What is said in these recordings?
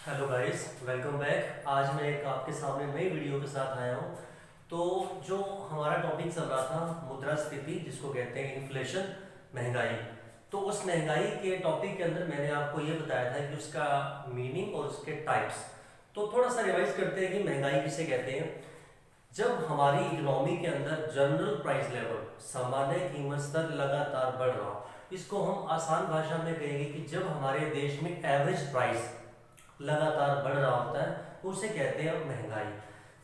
Hello guys, welcome back. आज मैं एक आपके सामने नई वीडियो के साथ आया हूँ। तो जो हमारा टॉपिक चल रहा था मुद्रास्फीति, जिसको कहते हैं इन्फ्लेशन, महंगाई। तो उस महंगाई के टॉपिक के अंदर मैंने आपको ये बताया था कि उसका मीनिंग और उसके टाइप्स। तो थोड़ा सा रिवाइज करते हैं कि महंगाई किसे कहते हैं। जब हमारी इकोनॉमी के अंदर जनरल प्राइस लेवल, सामान्य कीमत स्तर लगातार बढ़ रहा हो, इसको हम आसान भाषा में कहेंगे कि जब हमारे देश में एवरेज प्राइस लगातार बढ़ रहा होता है तो उसे कहते हैं महंगाई।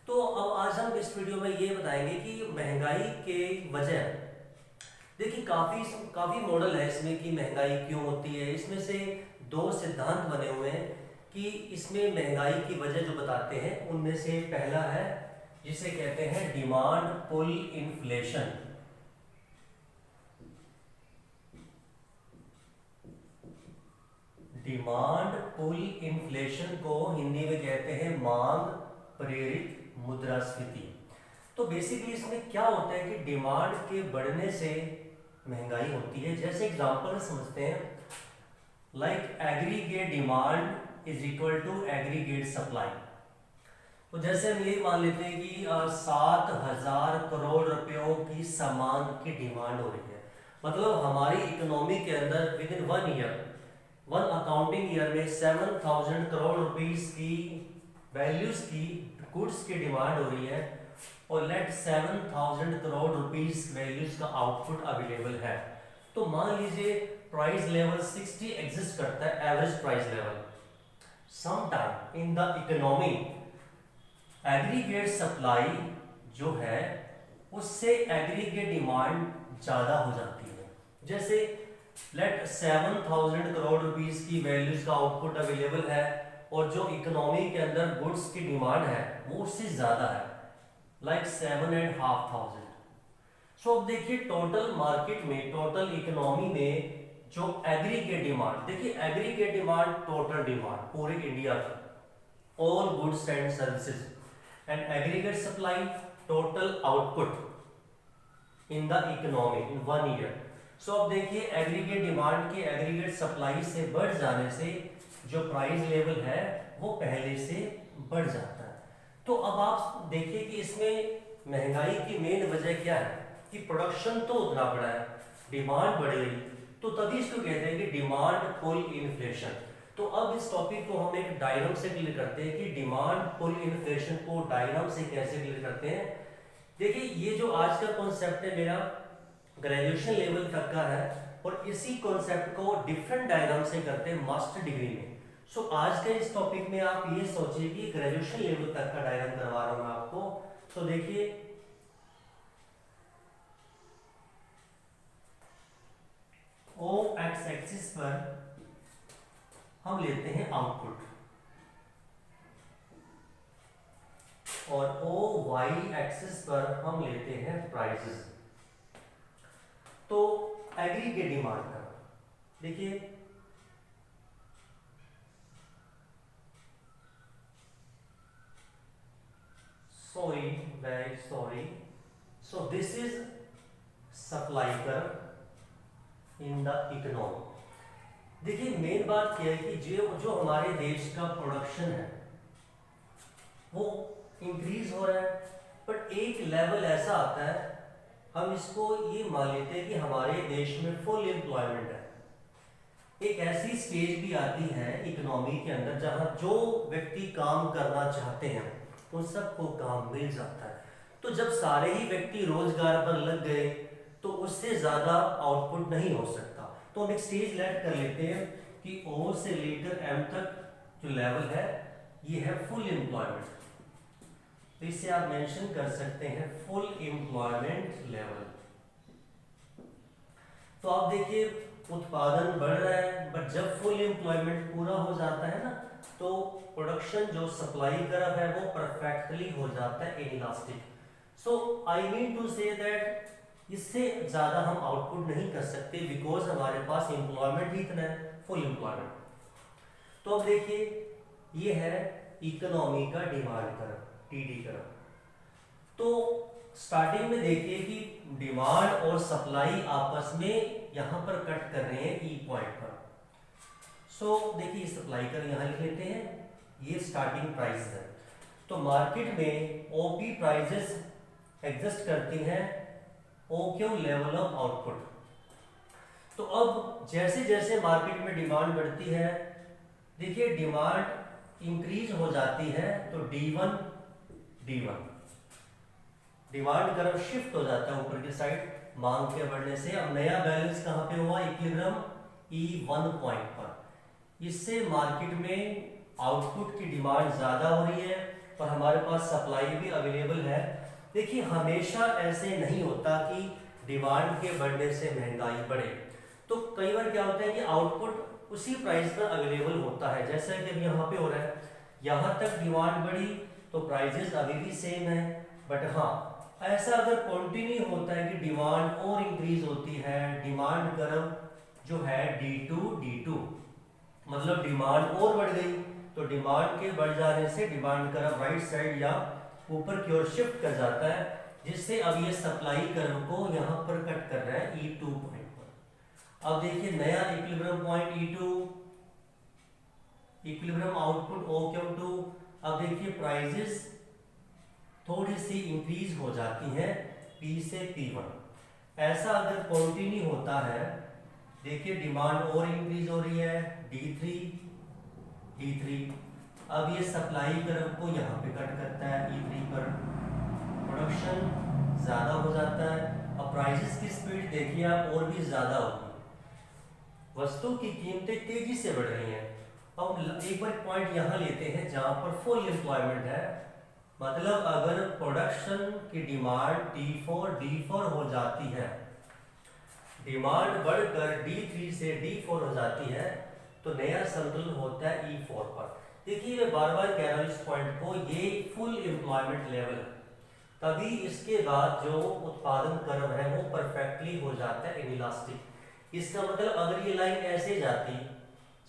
तो अब आज हम इस वीडियो में ये बताएंगे कि महंगाई के वजह, देखिए काफी काफी मॉडल है इसमें कि महंगाई क्यों होती है। इसमें से दो सिद्धांत बने हुए हैं कि इसमें महंगाई की वजह जो बताते हैं, उनमें से पहला है जिसे कहते हैं demand pull inflation. Demand pull inflation को हिंदी में कहते हैं मांग प्रेरित मुद्रास्फीति। तो बेसिकली इसमें क्या होता है कि डिमांड के बढ़ने से महंगाई होती है। जैसे एग्जांपल समझते हैं, like aggregate demand is equal to aggregate supply. तो जैसे हम ये मान लेते हैं कि 7,000 करोड़ रुपयों की सामान की डिमांड हो रही है। मतलब हमारी इकोनॉमी के अंदर विद इन 1 अकाउंटिंग ईयर में 7,000 करोड़ रुपीस की वैल्यूज की गुड्स की डिमांड हो रही है, और लेट 7,000 करोड़ रुपीस वैल्यूज का आउटपुट अवेलेबल है। तो मान लीजिए प्राइस लेवल 60 एग्जिस्ट करता है, average price level. Some time in the economy aggregate supply जो है उससे एग्रीगेट डिमांड ज्यादा हो जाती है। जैसे लेट 7,000 करोड़ रुपीस की वैल्यूज का आउटपुट अवेलेबल है, और जो इकोनॉमी के अंदर गुड्स की डिमांड है वो उससे ज्यादा है, लाइक 7,500। सो अब देखिए टोटल मार्केट में, टोटल इकोनॉमी में जो एग्रीगेट डिमांड, देखिए एग्रीगेट डिमांड टोटल डिमांड पूरे इंडिया की, all goods and services, and aggregate supply total output in the economy in 1 year. So अब देखिए एग्रीगेट डिमांड के एग्रीगेट सप्लाई से बढ़ जाने से जो प्राइस लेवल है वो पहले से बढ़ जाता है। तो अब आप देखिए कि इसमें महंगाई की मेन वजह क्या है कि प्रोडक्शन तो उतना बढ़ा है, डिमांड बढ़ गई, तो तभी इसको कहते हैं कि डिमांड पुल इन्फ्लेशन। तो अब इस टॉपिक को हम एक डायग्राम से क्लियर करते हैं कि डिमांड पुल इन्फ्लेशन को डायग्राम से कैसे क्लियर करते हैं। देखिए ये जो आज का कॉन्सेप्ट है मेरा ग्रेजुएशन लेवल तक का है, और इसी कॉन्सेप्ट को डिफरेंट डायग्राम से करते हैं मास्टर डिग्री में। सो आज के इस टॉपिक में आप ये सोचिए कि ग्रेजुएशन लेवल तक का डायग्राम करवा रहा हूं मैं आपको। तो देखिए ओ एक्स एक्सिस पर हम लेते हैं आउटपुट, और ओ वाई एक्सिस पर हम लेते हैं प्राइसेस। तो एग्रीगेट डिमांड का देखिए very sorry. So this is supply curve in the economy. देखिए मेन बात क्या है कि जो हमारे देश का प्रोडक्शन है वो इंक्रीज हो रहा है, बट एक लेवल ऐसा आता है, हम इसको ये मान लेते हैं कि हमारे देश में फुल एम्प्लॉयमेंट है। एक ऐसी स्टेज भी आती है इकोनॉमी के अंदर जहां जो व्यक्ति काम करना चाहते हैं उन सबको काम मिल जाता है। तो जब सारे ही व्यक्ति रोजगार पर लग गए तो उससे ज्यादा आउटपुट नहीं हो सकता। तो हम एक स्टेज लेट कर लेते हैं कि ओ से लेकर एम तक जो लेवल है ये है फुल एम्प्लॉयमेंट। तो इसे आप मेंशन कर सकते हैं फुल एम्प्लॉयमेंट लेवल। तो आप देखिए उत्पादन बढ़ रहा है, बट जब फुल एम्प्लॉयमेंट पूरा हो जाता है ना, तो प्रोडक्शन जो सप्लाई कर्व है वो परफेक्टली हो जाता है inelastic. So I mean to say that इससे ज्यादा हम आउटपुट नहीं कर सकते, बिकॉज हमारे पास एम्प्लॉयमेंट ही इतना है, फुल एम्प्लॉयमेंट। तो अब देखिए ये है इकोनॉमी का डिमांड कर्व, टीडी कर्व। तो स्टार्टिंग में देखिए कि डिमांड और सप्लाई आपस में यहां पर कट कर रहे हैं ई पॉइंट पर। सो देखिए सप्लाई कर यहां लिख लेते हैं, ये स्टार्टिंग प्राइस है। तो मार्केट में ओपी प्राइसेस एग्जिस्ट करती हैं ओक्यू लेवल ऑफ आउटपुट। तो अब जैसे जैसे मार्केट में डिमांड बढ़ती है, देखिए डिमांड इंक्रीज हो जाती है तो D1 डिमांड कर्व शिफ्ट हो जाता है ऊपर की साइड मांग के बढ़ने से। अब नया बैलेंस कहां पे हुआ, इक्विलिब्रियम E1 पॉइंट पर। इससे मार्केट में आउटपुट की डिमांड ज्यादा हो रही है और हमारे पास सप्लाई भी अवेलेबल है। देखिए हमेशा ऐसे नहीं होता कि डिमांड के बढ़ने से महंगाई बढ़े। तो कई बार क्या होता है कि आउटपुट उसी प्राइस पर अवेलेबल होता है, जैसा कि अब यहाँ पे हो रहा है, यहाँ तक डिमांड बढ़ी तो प्राइसेस अभी भी सेम है। बट हाँ, ऐसा अगर कंटिन्यू होता है कि डिमांड और इंक्रीज होती है, डिमांड कर्व जो है D2 मतलब डिमांड और बढ़ गई, तो डिमांड के बढ़ जाने से डिमांड कर्व राइट साइड या ऊपर की ओर शिफ्ट कर जाता है, जिससे अब ये सप्लाई कर्व को यहाँ पर कट कर रहा है E2 पॉइंट पर। अब देखिए नया equilibrium point E2, equilibrium output OQ2। अब देखिए प्राइसेस थोड़ी सी इंक्रीज हो जाती हैं P से P1। ऐसा अगर कंटिन्यू होता है, देखिए डिमांड और इंक्रीज हो रही है D3। अब ये सप्लाई कर्व को यहाँ पे कट करता है E3 पर, प्रोडक्शन ज्यादा हो जाता है। अब प्राइसेस की स्पीड देखिए आप और भी ज्यादा होगी, वस्तु की कीमतें तेजी से बढ़ रही हैं। अब एक बार पॉइंट यहाँ लेते हैं जहां पर फुल एम्प्लॉयमेंट है, मतलब अगर प्रोडक्शन की डिमांड D4 हो जाती है, डिमांड बढ़कर D3 से D4 हो जाती है, तो नया संतुलन होता है E4 पर। देखिए मैं बार बार कह रहा हूं इस पॉइंट को, ये फुल एम्प्लॉयमेंट लेवल है, तभी इसके बाद जो उत्पादन कर्व है वो परफेक्टली हो जाता है इनइलास्टिक। इसका मतलब अगर ये लाइन ऐसे जाती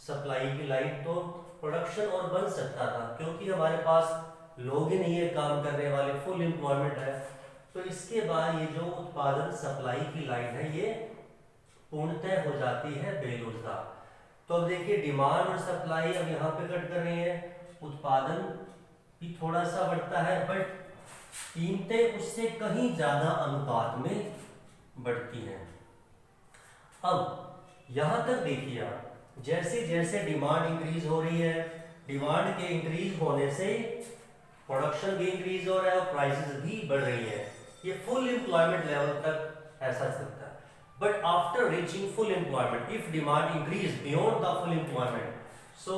सप्लाई की लाइन, तो प्रोडक्शन और बन सकता था, क्योंकि हमारे पास लोग ही नहीं है काम करने वाले, फुल एम्प्लॉयमेंट है। तो इसके बाद ये जो उत्पादन सप्लाई की लाइन है ये पूर्णतः हो जाती है बेरोजगार। तो अब देखिए डिमांड और सप्लाई अब यहाँ पे कट कर रही है, उत्पादन भी थोड़ा सा बढ़ता है, बट कीमतें उससे कहीं ज्यादा अनुपात में बढ़ती हैं। अब यहां तक देखिए आप, जैसे जैसे डिमांड इंक्रीज हो रही है, डिमांड के इंक्रीज होने से प्रोडक्शन भी इंक्रीज हो रहा है और प्राइसेस भी बढ़ रही है। ये फुल एम्प्लॉयमेंट लेवल तक ऐसा चलता है। But after reaching full employment, if demand increase beyond the full employment, so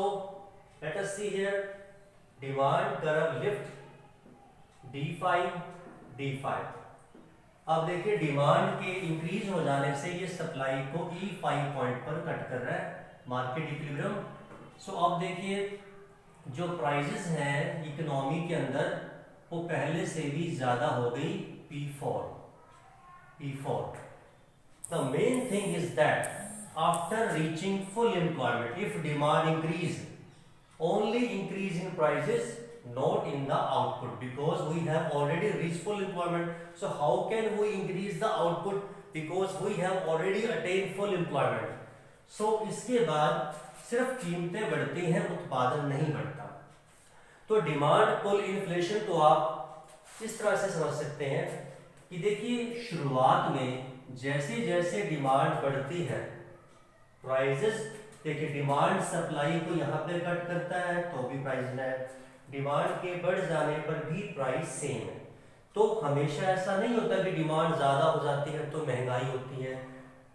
let us see here, demand curve lift D5। अब देखिए डिमांड के इंक्रीज हो जाने से ये सप्लाई को E5 पॉइंट पर कट कर रहा है मार्केट इक्विलिब्रियम। सो अब देखिए जो प्राइसेस हैं इकोनॉमी के अंदर वो पहले से भी ज्यादा हो गई P4। The main thing is that after reaching full employment, if demand increase, only increase in prices, not in the output, because we have already reached full employment. So how can we increase the output, because we have already attained full employment. So इसके बाद सिर्फ कीमतें बढ़ती हैं, उत्पादन नहीं बढ़ता। तो डिमांड पुल इन्फ्लेशन को आप इस तरह से समझ सकते हैं कि देखिए शुरुआत में जैसे जैसे डिमांड बढ़ती है, प्राइसेस देखिए डिमांड सप्लाई को यहाँ पे कट करता है तो भी प्राइस है, डिमांड के बढ़ जाने पर भी प्राइस सेम है। तो हमेशा ऐसा नहीं होता कि डिमांड ज्यादा हो जाती है तो महंगाई होती है,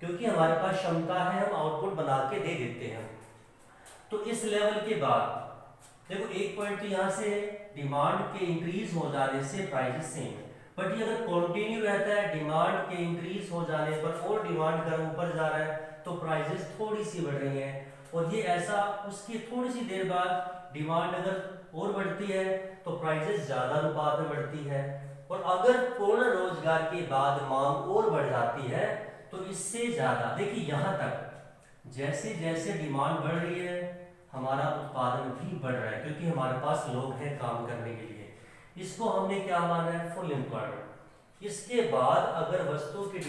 क्योंकि हमारे पास क्षमता है, हम आउटपुट बना के दे देते हैं। तो इस लेवल के बाद देखो एक पॉइंट तो यहाँ से डिमांड के इंक्रीज हो जाने से प्राइसेस सेम है, बट ये अगर कंटिन्यू रहता है, डिमांड के इंक्रीज हो जाने पर और डिमांड का ऊपर जा रहा है तो प्राइसेस थोड़ी सी बढ़ रही हैं, और ये ऐसा उसकी थोड़ी सी देर बाद डिमांड अगर और बढ़ती है तो प्राइसेस ज्यादा अनुपात में बढ़ती है, और अगर पूर्ण रोजगार के बाद मांग और बढ़ जाती है तो इससे ज्यादा। देखिए यहाँ तक जैसे जैसे डिमांड बढ़ रही है हमारा उत्पादन भी बढ़ रहा है, क्योंकि हमारे पास लोग हैं काम करने के लिए। इसको हमने क्या माना है, फुल एम्प्लॉयमेंट। इसके बाद अगर वस्तुओं की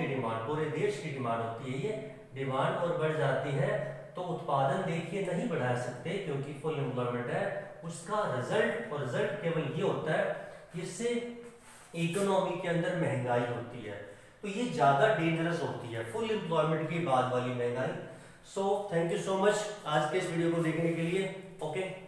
डिमांड पूरे देश की डिमांड होती है, ये डिमांड और बढ़ जाती है तो उत्पादन देखिए नहीं बढ़ा सकते क्योंकि फुल एम्प्लॉयमेंट है। उसका रिजल्ट केवल ये होता है कि इससे इकोनॉमी के अंदर महंगाई होती है, तो ये ज़्यादा डेंजरस होती है फुल एम्प्लॉयमेंट के बाद वाली महंगाई। So thank you so much आज के इस वीडियो को देखने के लिए। ओके।